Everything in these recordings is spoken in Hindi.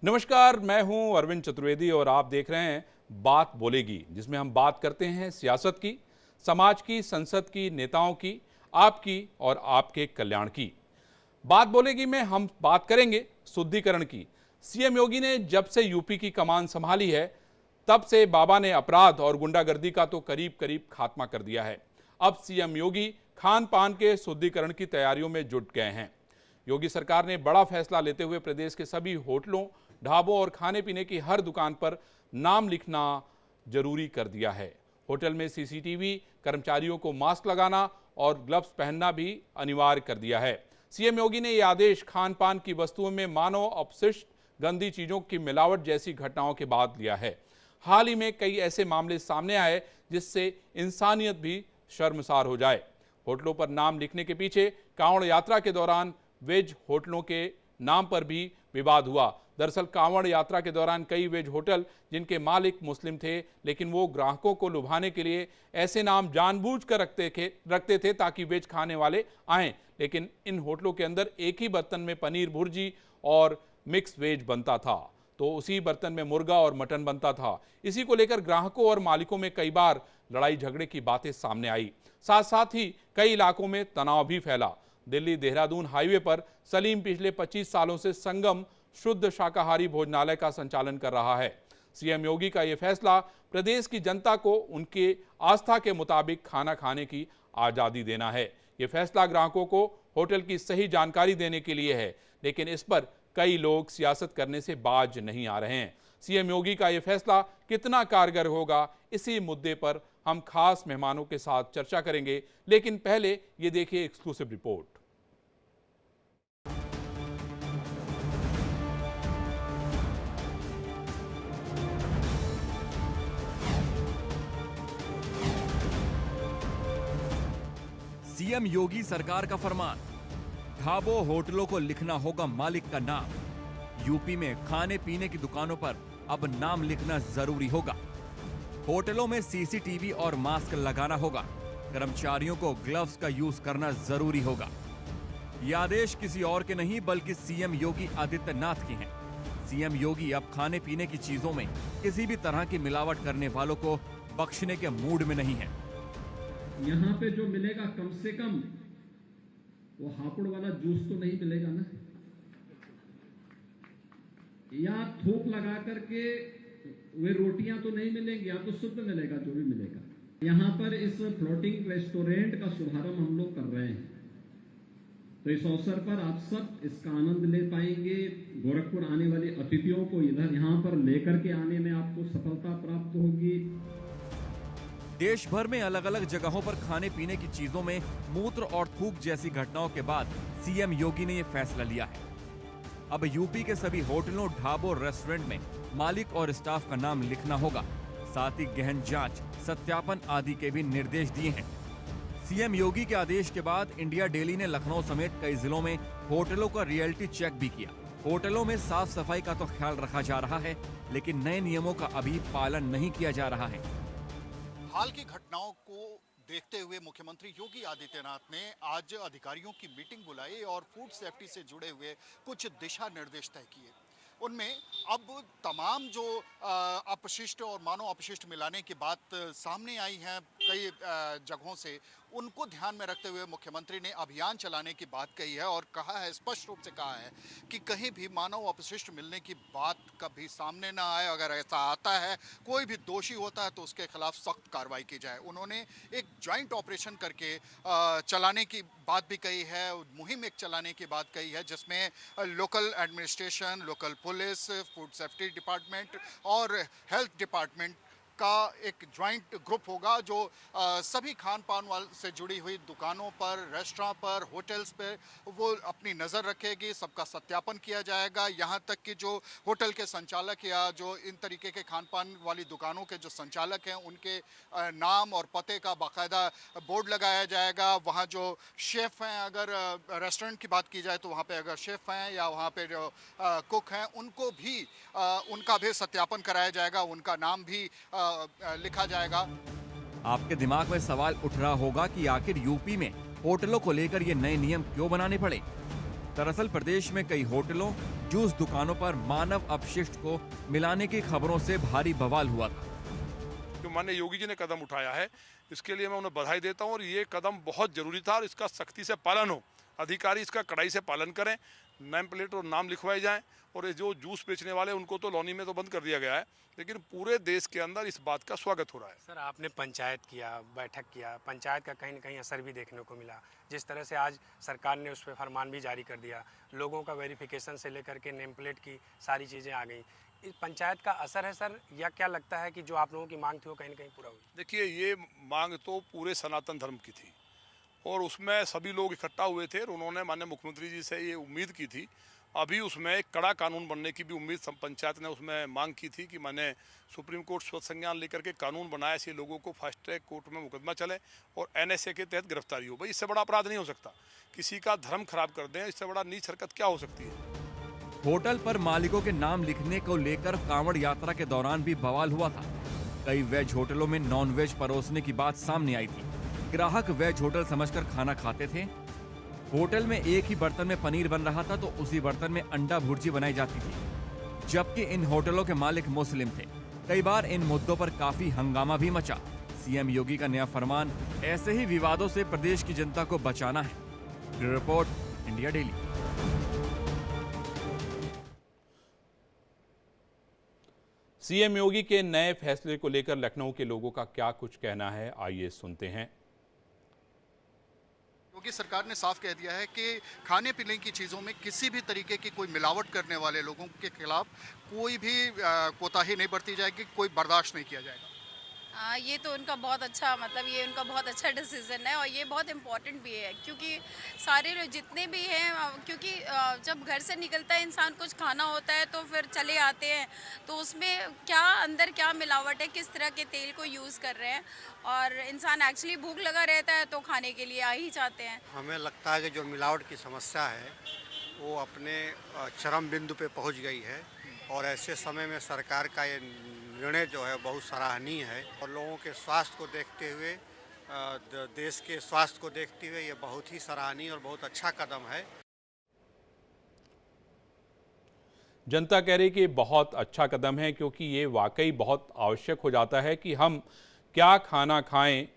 नमस्कार, मैं हूं अरविंद चतुर्वेदी और आप देख रहे हैं बात बोलेगी, जिसमें हम बात करते हैं सियासत की, समाज की, संसद की, नेताओं की, आपकी और आपके कल्याण की। बात बोलेगी में हम बात करेंगे शुद्धिकरण की। सीएम योगी ने जब से यूपी की कमान संभाली है, तब से बाबा ने अपराध और गुंडागर्दी का तो करीब करीब खात्मा कर दिया है। अब सीएम योगी खान पान के शुद्धिकरण की तैयारियों में जुट गए हैं। योगी सरकार ने बड़ा फैसला लेते हुए प्रदेश के सभी होटलों, ढाबों और खाने पीने की हर दुकान पर नाम लिखना जरूरी कर दिया है। होटल में सीसीटीवी, कर्मचारियों को मास्क लगाना और ग्लव्स पहनना भी अनिवार्य कर दिया है। सीएम योगी ने यह आदेश खान पान की वस्तुओं में मानव अपशिष्ट, गंदी चीजों की मिलावट जैसी घटनाओं के बाद लिया है। हाल ही में कई ऐसे मामले सामने आए जिससे इंसानियत भी शर्मसार हो जाए। होटलों पर नाम लिखने के पीछे कांवड़ यात्रा के दौरान वेज होटलों के नाम पर भी विवाद हुआ। दरअसल कांवड़ यात्रा के दौरान कई वेज होटल जिनके मालिक मुस्लिम थे, लेकिन वो ग्राहकों को लुभाने के लिए ऐसे नाम जानबूझकर रखते थे ताकि वेज खाने वाले आएं। लेकिन इन होटलों के अंदर एक ही बर्तन में पनीर भुर्जी और मिक्स वेज बनता था, तो उसी बर्तन में मुर्गा और मटन बनता था। इसी को लेकर ग्राहकों और मालिकों में कई बार लड़ाई झगड़े की बातें सामने आई। साथ साथ ही कई इलाकों में तनाव भी फैला। दिल्ली देहरादून हाईवे पर सलीम पिछले 25 सालों से संगम शुद्ध शाकाहारी भोजनालय का संचालन कर रहा है। सीएम योगी का यह फैसला प्रदेश की जनता को उनके आस्था के मुताबिक खाना खाने की आजादी देना है। यह फैसला ग्राहकों को होटल की सही जानकारी देने के लिए है, लेकिन इस पर कई लोग सियासत करने से बाज नहीं आ रहे हैं। सीएम योगी का यह फैसला कितना कारगर होगा, इसी मुद्दे पर हम खास मेहमानों के साथ चर्चा करेंगे, लेकिन पहले ये देखिए एक्सक्लूसिव रिपोर्ट। सीएम योगी सरकार का फरमान, ढाबों होटलों को लिखना होगा मालिक का नाम। यूपी में खाने पीने की दुकानों पर अब नाम लिखना जरूरी होगा। होटलों में सीसीटीवी और मास्क लगाना होगा। कर्मचारियों को ग्लव्स का यूज करना जरूरी होगा। यह आदेश किसी और के नहीं बल्कि सीएम योगी आदित्यनाथ की हैं। सीएम योगी अब खाने पीने की चीजों में किसी भी तरह की मिलावट करने वालों को बख्शने के मूड में नहीं है। यहाँ पे जो मिलेगा कम से कम वो हापुड़ वाला जूस तो नहीं मिलेगा ना, या थूक लगा करके वे रोटियां तो नहीं मिलेंगी, या तो शुद्ध मिलेगा जो भी मिलेगा। यहाँ पर इस फ्लोटिंग रेस्टोरेंट का शुभारंभ हम लोग कर रहे हैं, तो इस अवसर पर आप सब इसका आनंद ले पाएंगे। गोरखपुर आने वाले अतिथियों को इधर यहाँ पर लेकर के आने में आपको सफलता प्राप्त होगी। देश भर में अलग अलग जगहों पर खाने पीने की चीजों में मूत्र और थूक जैसी घटनाओं के बाद सीएम योगी ने यह फैसला लिया है। अब यूपी के सभी होटलों, ढाबों, रेस्टोरेंट में मालिक और स्टाफ का नाम लिखना होगा। साथ ही गहन जांच, सत्यापन आदि के भी निर्देश दिए हैं। सीएम योगी के आदेश के बाद इंडिया डेली ने लखनऊ समेत कई जिलों में होटलों का रियलिटी चेक भी किया। होटलों में साफ सफाई का तो ख्याल रखा जा रहा है, लेकिन नए नियमों का अभी पालन नहीं किया जा रहा है। हाल की घटनाओं को देखते हुए मुख्यमंत्री योगी आदित्यनाथ ने आज अधिकारियों की मीटिंग बुलाई और फूड सेफ्टी से जुड़े हुए कुछ दिशा निर्देश तय किए। उनमें अब तमाम जो अपशिष्ट और मानव अपशिष्ट मिलाने की बात सामने आई है कई जगहों से, उनको ध्यान में रखते हुए मुख्यमंत्री ने अभियान चलाने की बात कही है और कहा है, स्पष्ट रूप से कहा है कि कहीं भी मानव अपशिष्ट मिलने की बात कभी सामने ना आए। अगर ऐसा आता है, कोई भी दोषी होता है, तो उसके खिलाफ सख्त कार्रवाई की जाए। उन्होंने एक ज्वाइंट ऑपरेशन करके चलाने की बात भी कही है, मुहिम एक चलाने की बात कही है, जिसमें local administration, local police, food safety department और हेल्थ डिपार्टमेंट का एक ज्वाइंट ग्रुप होगा, जो सभी खान पान से जुड़ी हुई दुकानों पर, रेस्टोरेंट पर, होटल्स पर वो अपनी नज़र रखेगी। सबका सत्यापन किया जाएगा। यहाँ तक कि जो होटल के संचालक या जो इन तरीके के खान पान वाली दुकानों के जो संचालक हैं, उनके नाम और पते का बाकायदा बोर्ड लगाया जाएगा। वहाँ जो शेफ़ हैं, अगर रेस्टोरेंट की बात की जाए तो वहाँ पे अगर शेफ़ हैं या वहाँ पे जो कुक हैं, उनको भी उनका भी सत्यापन कराया जाएगा, उनका नाम भी लिखा जाएगा। आपके दिमाग में सवाल उठ रहा होगा कि आखिर यूपी में होटलों को लेकर ये नए नियम क्यों बनाने पड़े। दरअसल प्रदेश में कई होटलों, जूस दुकानों पर मानव अपशिष्ट को मिलाने की खबरों से भारी बवाल हुआ था। जो माननीय योगी जी ने कदम उठाया है, इसके लिए मैं उन्हें बधाई देता हूं और ये कदम बहुत जरूरी था और इसका सख्ती से पालन हो, अधिकारी इसका कड़ाई से पालन करें, नेम प्लेट और नाम लिखवाए जाएं। और ये जो जूस बेचने वाले उनको तो लॉनी में तो बंद कर दिया गया है, लेकिन पूरे देश के अंदर इस बात का स्वागत हो रहा है। सर, आपने पंचायत किया, बैठक किया, पंचायत का कहीं न कहीं असर भी देखने को मिला। जिस तरह से आज सरकार ने उस पर फरमान भी जारी कर दिया, लोगों का वेरिफिकेशन से लेकर के नेम प्लेट की सारी चीज़ें आ गई। इस पंचायत का असर है सर, या क्या लगता है कि जो आप लोगों की मांग थी वो कहीं न कहीं पूरा हुई? देखिए, ये मांग तो पूरे सनातन धर्म की थी और उसमें सभी लोग इकट्ठा हुए थे और उन्होंने माननीय मुख्यमंत्री जी से ये उम्मीद की थी। अभी उसमें एक कड़ा कानून बनने की भी उम्मीद पंचायत ने उसमें मांग की थी कि मैंने सुप्रीम कोर्ट स्वतः संज्ञान लेकर के कानून बनाया, ऐसे लोगों को फास्ट ट्रैक कोर्ट में मुकदमा चले और NSA के तहत गिरफ्तारी हो। भाई, इससे बड़ा अपराध नहीं हो सकता, किसी का धर्म खराब कर दें, इससे बड़ा नीच हरकत क्या हो सकती है। होटल पर मालिकों के नाम लिखने को लेकर कांवड़ यात्रा के दौरान भी बवाल हुआ था। कई वेज होटलों में नॉन वेज परोसने की बात सामने आई थी। ग्राहक वेज होटल समझकर खाना खाते थे। होटल में एक ही बर्तन में पनीर बन रहा था तो उसी बर्तन में अंडा भुर्जी बनाई जाती थी, जबकि इन होटलों के मालिक मुस्लिम थे। कई बार इन मुद्दों पर काफी हंगामा भी मचा। सीएम योगी का नया फरमान ऐसे ही विवादों से प्रदेश की जनता को बचाना है। Bureau report, India daily. CM Yogi के नए फैसले को लेकर लखनऊ के लोगों का क्या कुछ कहना है, आइए सुनते हैं। योगी सरकार ने साफ कह दिया है कि खाने पीने की चीज़ों में किसी भी तरीके की कोई मिलावट करने वाले लोगों के खिलाफ कोई भी कोताही नहीं बरती जाएगी, कोई बर्दाश्त नहीं किया जाएगा। ये तो उनका बहुत अच्छा, मतलब ये उनका बहुत अच्छा डिसीज़न है और ये बहुत इम्पोर्टेंट भी है, क्योंकि सारे लोग जितने भी हैं, क्योंकि जब घर से निकलता है इंसान, कुछ खाना होता है तो फिर चले आते हैं, तो उसमें क्या अंदर क्या मिलावट है, किस तरह के तेल को यूज़ कर रहे हैं, और इंसान एक्चुअली भूख लगा रहता है तो खाने के लिए आ ही जाते हैं। हमें लगता है कि जो मिलावट की समस्या है वो अपने चरम बिंदु पे पहुंच गई है और ऐसे समय में सरकार का ये निर्णय जो है बहुत सराहनीय है और लोगों के स्वास्थ्य को देखते हुए, देश के स्वास्थ्य को देखते हुए ये बहुत ही सराहनीय और बहुत अच्छा कदम है। जनता कह रही कि ये बहुत अच्छा कदम है, क्योंकि ये वाकई बहुत आवश्यक हो जाता है कि हम क्या खाना खाएं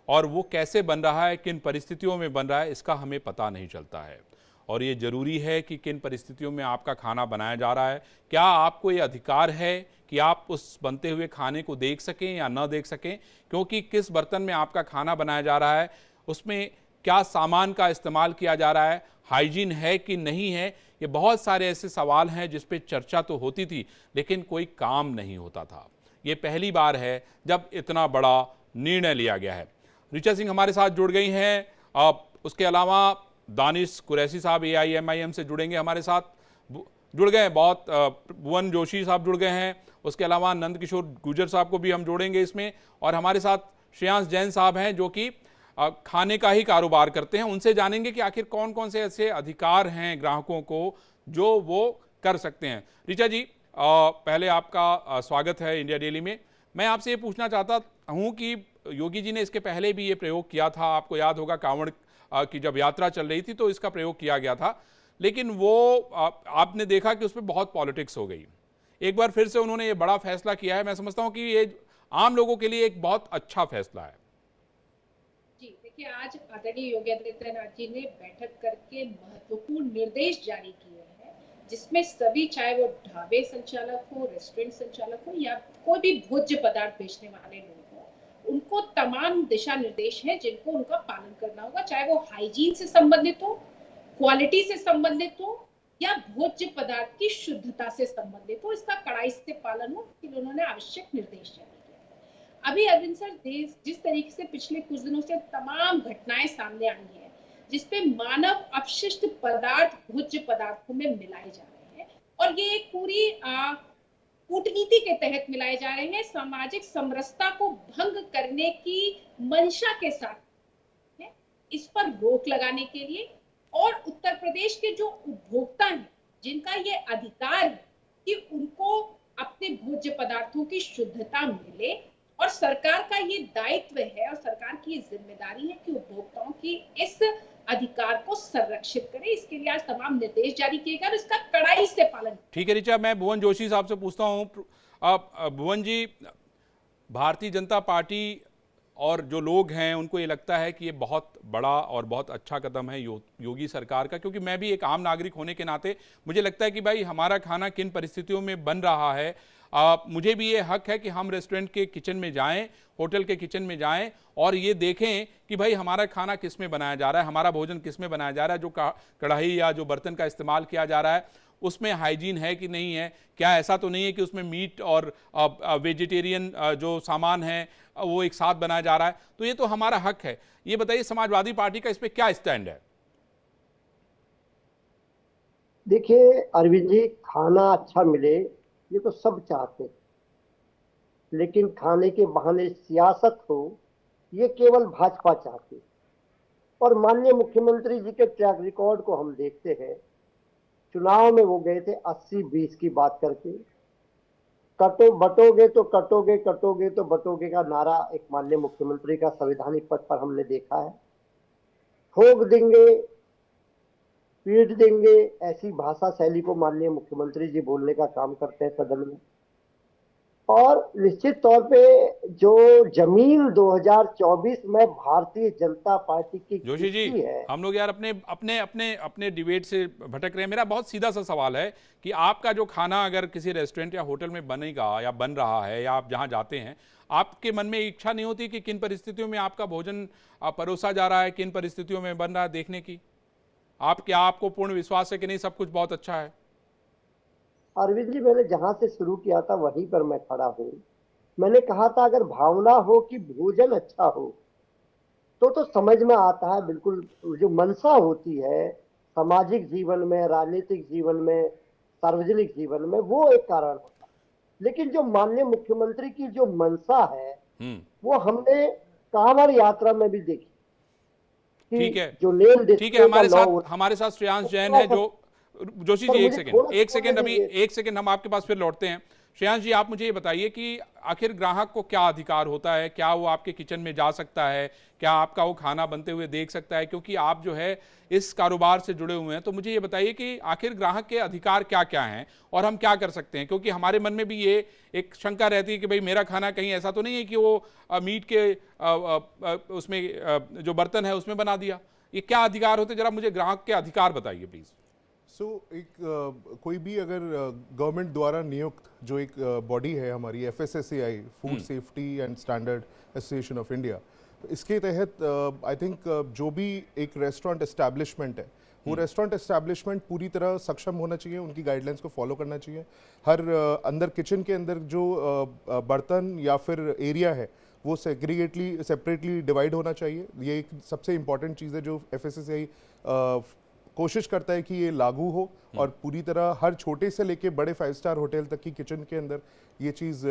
और वो कैसे बन रहा है, किन परिस्थितियों में बन रहा है, इसका हमें पता नहीं चलता है। और ये ज़रूरी है कि किन परिस्थितियों में आपका खाना बनाया जा रहा है, क्या आपको ये अधिकार है कि आप उस बनते हुए खाने को देख सकें या न देख सकें, क्योंकि किस बर्तन में आपका खाना बनाया जा रहा है, उसमें क्या सामान का इस्तेमाल किया जा रहा है, हाइजीन है कि नहीं है। ये बहुत सारे ऐसे सवाल हैं जिस पे चर्चा तो होती थी लेकिन कोई काम नहीं होता था। ये पहली बार है जब इतना बड़ा निर्णय लिया गया है। ऋचा सिंह हमारे साथ जुड़ गई हैं, उसके अलावा दानिश कुरैशी साहब AIMIM से जुड़ेंगे, हमारे साथ जुड़ गए हैं बहुत, भुवन जोशी साहब जुड़ गए हैं, उसके अलावा नंद किशोर गुर्जर साहब को भी हम जोड़ेंगे इसमें, और हमारे साथ श्रेयांश जैन साहब हैं जो कि खाने का ही कारोबार करते हैं। उनसे जानेंगे कि आखिर कौन कौन से ऐसे अधिकार हैं ग्राहकों को जो वो कर सकते हैं। ऋचा जी, पहले आपका स्वागत है इंडिया डेली में। मैं आपसे ये पूछना चाहता हूँ कि योगी जी ने इसके पहले भी ये प्रयोग किया था, आपको याद होगा कांवड़ की जब यात्रा चल रही थी तो इसका प्रयोग किया गया था, लेकिन वो आपने देखा कि उसमें बहुत पॉलिटिक्स हो गई। एक बार फिर से उन्होंने ये बड़ा फैसला किया है। मैं समझता हूँ कि ये आम लोगों के लिए एक बहुत अच्छा फैसला है। जी देखिए, आज आदरणीय योगी आदित्यनाथ जी ने बैठक करके महत्वपूर्ण निर्देश जारी किए हैं, जिसमें सभी, चाहे वो ढाबे संचालक हो, रेस्टोरेंट संचालक हो या कोई भी भोज्य पदार्थ बेचने वाले लोग हो, उनको तमाम दिशा निर्देश हैं जिनको उनका पालन करना होगा, चाहे वो हाइजीन से संबंधित हो, क्वालिटी से संबंधित हो या भोज्य पदार्थ की शुद्धता से संबंधित हो। इसका कड़ाई से पालन हो, इसलिए उन्होंने आवश्यक निर्देश जारी किया। अभी अरविंद सर, जिस तरीके से पिछले कुछ दिनों से तमाम घटनाएं सामने आई हैं जिसपे मानव अपशिष्ट पदार्थ भोज्य पदार्थों में मिलाए जा रहे हैं, और ये एक पूरी कूटनीति के तहत मिलाए जा रहे हैं, सामाजिक समरसता को भंग करने की मंशा के साथ है, इस पर रोक लगाने के लिए, और उत्तर प्रदेश के जो उपभोक्ता हैं जिनका ये अधिकार है कि उनको अपने भोज्य पदार्थों की शुद्धता मिले और सरकार का ये दायित्व है और सरकार की ये जिम्मेदारी है कि उपभोक्ताओं की इस अधिकार को संरक्षित करे। इसके लिए आज तमाम निर्देश जारी किए गए और इसका कड़ाई से पालन। ठीक है ऋचा, मैं भुवन जोशी साहब से पूछता हूँ। आप भुवन जी, भारतीय जनता पार्टी और जो लोग हैं उनको ये लगता है कि ये बहुत बड़ा और बहुत अच्छा कदम है योगी सरकार का, क्योंकि मैं भी एक आम नागरिक होने के नाते मुझे लगता है कि भाई हमारा खाना किन परिस्थितियों में बन रहा है, मुझे भी ये हक है कि हम रेस्टोरेंट के किचन में जाएं, होटल के किचन में जाएं और ये देखें कि भाई हमारा खाना किस में बनाया जा रहा है, हमारा भोजन किस में बनाया जा रहा है, जो कढ़ाई या जो बर्तन का इस्तेमाल किया जा रहा है उसमें हाइजीन है कि नहीं है, क्या ऐसा तो नहीं है कि उसमें मीट और वेजिटेरियन जो सामान है वो एक साथ बनाया जा रहा है। तो ये तो हमारा हक है। ये बताइए समाजवादी पार्टी का इस पर क्या स्टैंड है? देखिए अरविंद जी, खाना अच्छा मिले ये तो सब चाहते हैं, लेकिन खाने के बहाने सियासत हो ये केवल भाजपा चाहती है। और माननीय मुख्यमंत्री जी के ट्रैक रिकॉर्ड को हम देखते हैं। चुनाव में वो गए थे 80-20 की बात करके, बटोगे तो कटोगे, कटोगे तो बटोगे का नारा एक माननीय मुख्यमंत्री का संवैधानिक पद पर हमने देखा है। ठोक देंगे, पीट देंगे, ऐसी भाषा शैली को माननीय मुख्यमंत्री जी बोलने का काम करते हैं सदन में। और निश्चित तौर पे जो जमीन 2024 में भारतीय जनता पार्टी की जोशी जी है। हम लोग यार अपने अपने अपने अपने डिबेट से भटक रहे हैं। मेरा बहुत सीधा सा सवाल है कि आपका जो खाना अगर किसी रेस्टोरेंट या होटल में बनेगा या बन रहा है या आप जहां जाते हैं, आपके मन में इच्छा नहीं होती कि किन परिस्थितियों में आपका भोजन परोसा जा रहा है, किन परिस्थितियों में बन रहा है देखने की? आपको पूर्ण विश्वास है कि नहीं सब कुछ बहुत अच्छा है? अरविंद जी, मैंने जहां से शुरू किया था वहीं पर मैं खड़ा हूं। मैंने कहा था अगर भावना हो कि भोजन अच्छा हो तो समझ में आता है। बिल्कुल जो मनसा होती है सामाजिक जीवन में, राजनीतिक जीवन में, सार्वजनिक जीवन में, वो एक कारण होता है। लेकिन जो माननीय मुख्यमंत्री की जो मनसा है वो हमने कांवड़ यात्रा में भी देखी। ठीक है, जो लेन ठीक है। हमारे साथ श्रेयांश जैन है जो जोशी जी एक सेकंड हम आपके पास फिर लौटते हैं। श्रेयांश जी, आप मुझे ये बताइए कि आखिर ग्राहक को क्या अधिकार होता है? क्या वो आपके किचन में जा सकता है? क्या आपका वो खाना बनते हुए देख सकता है? क्योंकि आप जो है इस कारोबार से जुड़े हुए हैं, तो मुझे ये बताइए कि आखिर ग्राहक के अधिकार क्या क्या हैं और हम क्या कर सकते हैं? क्योंकि हमारे मन में भी ये एक शंका रहती है कि भाई मेरा खाना कहीं ऐसा तो नहीं है कि वो मीट के उसमें जो बर्तन है उसमें बना दिया। ये क्या अधिकार होते, जरा मुझे ग्राहक के अधिकार बताइए प्लीज। कोई भी अगर गवर्नमेंट द्वारा नियुक्त जो एक बॉडी है हमारी FSSAI, food safety and standard association of India, तो इसके तहत आई थिंक जो भी एक रेस्टोरेंट एस्टैब्लिशमेंट है वो रेस्टोरेंट एस्टैब्लिशमेंट पूरी तरह सक्षम होना चाहिए, उनकी गाइडलाइंस को फॉलो करना चाहिए। हर अंदर किचन के अंदर जो बर्तन या फिर एरिया है वो सेपरेटली डिवाइड होना चाहिए। ये एक सबसे इंपॉर्टेंट चीज़ है जो FSSAI कोशिश करता है कि ये लागू हो और पूरी तरह हर छोटे से लेके बड़े 5 स्टार होटल तक की किचन के अंदर ये चीज़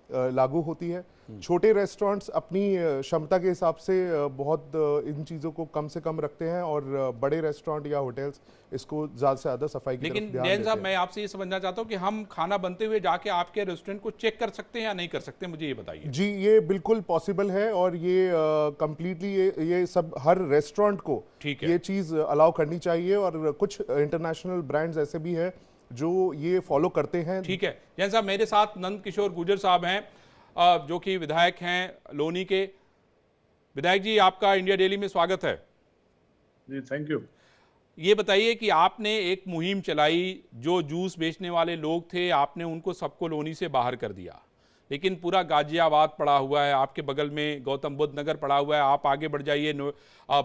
लागू होती है। छोटे रेस्टोरेंट्स अपनी क्षमता के हिसाब से बहुत इन चीज़ों को कम से कम रखते हैं और बड़े रेस्टोरेंट या होटल्स इसको ज़्यादा से ज़्यादा सफाई की तरफ ध्यान देते हैं। लेकिन जैन साहब, मैं आपसे ये समझना चाहता हूँ कि हम खाना बनते हुए जाके आपके रेस्टोरेंट को चेक कर सकते हैं या नहीं कर सकते, मुझे ये बताइए। जी, ये बिल्कुल पॉसिबल है और ये कंप्लीटली ये सब हर रेस्टोरेंट को ये चीज़ अलाउ करनी चाहिए और कुछ इंटरनेशनल ब्रांड्स ऐसे भी हैं जो ये फॉलो करते हैं। ठीक है जैन साहब, मेरे साथ नंद किशोर गुर्जर साहब हैं जो कि विधायक हैं लोनी के। विधायक जी, आपका इंडिया डेली में स्वागत है। जी, थैंक यू। ये बताइए कि आपने एक मुहिम चलाई, जो जूस बेचने वाले लोग थे आपने उनको सबको लोनी से बाहर कर दिया, लेकिन पूरा गाजियाबाद पड़ा हुआ है, आपके बगल में गौतम बुद्ध नगर पड़ा हुआ है, आप आगे बढ़ जाइए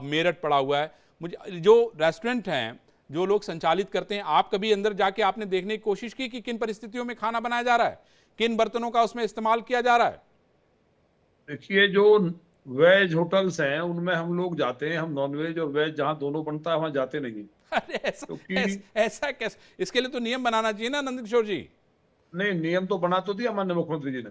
मेरठ पड़ा हुआ है। मुझे जो रेस्टोरेंट हैं जो लोग संचालित करते हैं, आप कभी अंदर जाके आपने देखने की कोशिश की कि किन परिस्थितियों में खाना बनाया जा रहा है, किन बर्तनों का उसमें इस्तेमाल किया जा रहा है? देखिए, जो वेज होटल्स हैं उनमें हम लोग जाते हैं, हम नॉनवेज और वेज जहां दोनों बनता है वहां जाते नहीं। अरे ऐसा कैसे? इसके लिए तो नियम बनाना चाहिए ना नंद किशोर जी। नहीं, नियम तो बना तो दिया माननीय मुख्यमंत्री जी ने।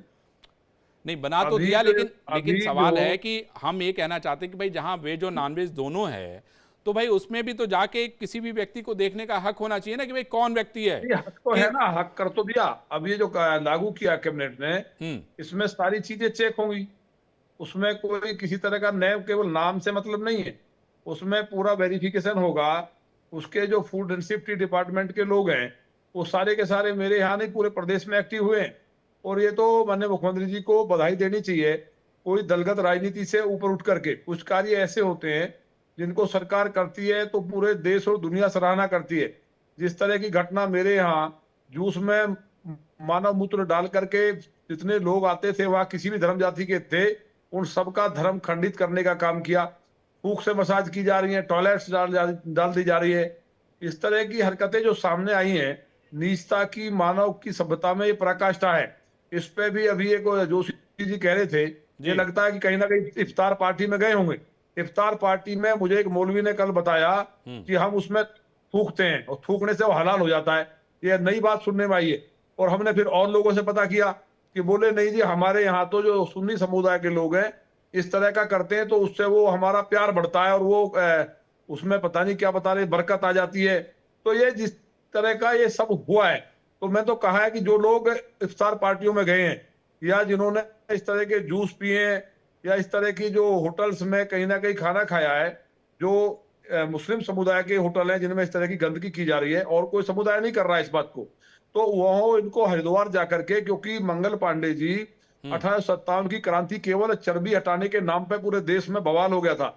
नहीं बना तो दिया, लेकिन सवाल है कि हम ये कहना चाहते हैं कि भाई जहां वेज और नॉन वेज दोनों है तो भाई उसमें भी तो जाके किसी भी व्यक्ति को देखने का हक होना चाहिए ना कि भाई कौन व्यक्ति है। ये हक तो है ना, हक कर तो दिया। अब ये जो लागू किया कैबिनेट ने, इसमें सारी चीजें चेक होंगी। उसमें कोई किसी तरह का नए केवल नाम से मतलब नहीं है, उसमें पूरा वेरिफिकेशन होगा। उसके जो फूड एंड सेफ्टी डिपार्टमेंट के लोग हैं वो सारे के सारे मेरे यहाँ नहीं पूरे प्रदेश में एक्टिव हुए हैं। और ये तो माननीय मुख्यमंत्री जी को बधाई देनी चाहिए। कोई दलगत राजनीति से ऊपर उठ करके कुछ कार्य ऐसे होते हैं जिनको सरकार करती है तो पूरे देश और दुनिया सराहना करती है। जिस तरह की घटना मेरे यहाँ जूस में मानव मूत्र डाल करके जितने लोग आते थे वहां किसी भी धर्म जाति के थे, उन सबका धर्म खंडित करने का काम किया। फूक से मसाज की जा रही है, टॉयलेट्स डाल दी जा रही है। इस तरह की हरकतें जो सामने आई हैं, नीचता की, मानव की सभ्यता में ये पराकाष्ठा है। इस पे भी अभी एक जोशी जी कह रहे थे, ये लगता है कि कहीं ना कहीं इफ्तार पार्टी में गए होंगे। इफ्तार पार्टी में मुझे एक मौलवी ने कल बताया कि हम उसमें थूकते हैं और थूकने से वो हलाल हो जाता है। ये नई बात सुनने में आई है। और हमने फिर और लोगों से पता किया कि बोले नहीं जी, हमारे यहाँ तो जो सुन्नी समुदाय के लोग हैं इस तरह का करते हैं तो उससे वो हमारा प्यार बढ़ता है और वो उसमें पता नहीं क्या बता रहे, बरकत आ जाती है। तो ये जिस तरह का ये सब हुआ है, तो मैं तो कहा है कि जो लोग इफ्तार पार्टियों में गए हैं या जिन्होंने इस तरह के जूस पिए हैं या इस तरह की जो होटल्स में कहीं ना कहीं खाना खाया है, जो मुस्लिम समुदाय के होटल हैं जिनमें इस तरह की गंदगी की जा रही है और कोई समुदाय नहीं कर रहा है इस बात को, तो वह इनको हरिद्वार जाकर के, क्योंकि मंगल पांडे जी 1857 की क्रांति केवल चर्बी हटाने के नाम पे पूरे देश में बवाल हो गया था।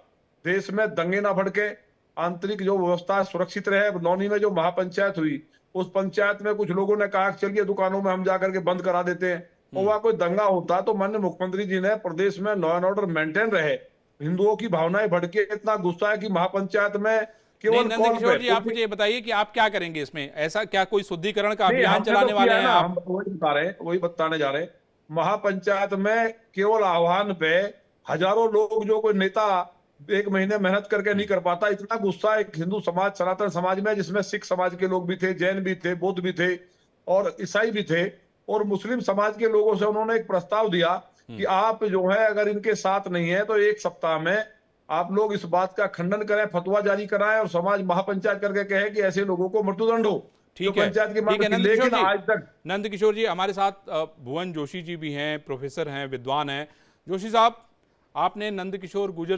देश में दंगे ना भड़के, आंतरिक जो व्यवस्था सुरक्षित रहे। नौनी में जो महापंचायत हुई, उस पंचायत में कुछ लोगों ने कहा चलिए दुकानों में हम जाकर के बंद करा देते हैं, और वहां कोई दंगा होता तो माननीय मुख्यमंत्री जी ने प्रदेश में लॉ एंड ऑर्डर मेंटेन रहे। हिंदुओं की भावनाएं भड़के, इतना गुस्सा है कि महापंचायत में केवल नंदकिशोर जी, आप मुझे बताइए कि आप क्या करेंगे इसमें? ऐसा क्या कोई शुद्धिकरण का अभियान चलाने वाले हैं आप? हम वही बताने जा रहे हैं। महापंचायत में केवल आह्वान पे हजारों लोग, जो कोई नेता एक महीने मेहनत करके नहीं कर पाता, इतना गुस्सा एक हिंदू समाज, सनातन समाज में, जिसमें सिख समाज के लोग भी थे, जैन भी थे, बौद्ध भी थे और ईसाई भी थे, और मुस्लिम समाज के लोगों से उन्होंने एक प्रस्ताव दिया कि आप जो है अगर इनके साथ नहीं है तो एक सप्ताह में आप लोग इस बात का खंडन करें, फतवा जारी कराएं और समाज महापंचायत करके कहे कि ऐसे लोगों को मृत्युदंड हो। ठीक है, पंचायत की मांग, लेकिन आज तक नंदकिशोर जी हमारे साथ भुवन जोशी जी भी हैं, प्रोफेसर हैं, विद्वान हैं। जोशी साहब, आपने नंदकिशोर गुर्जर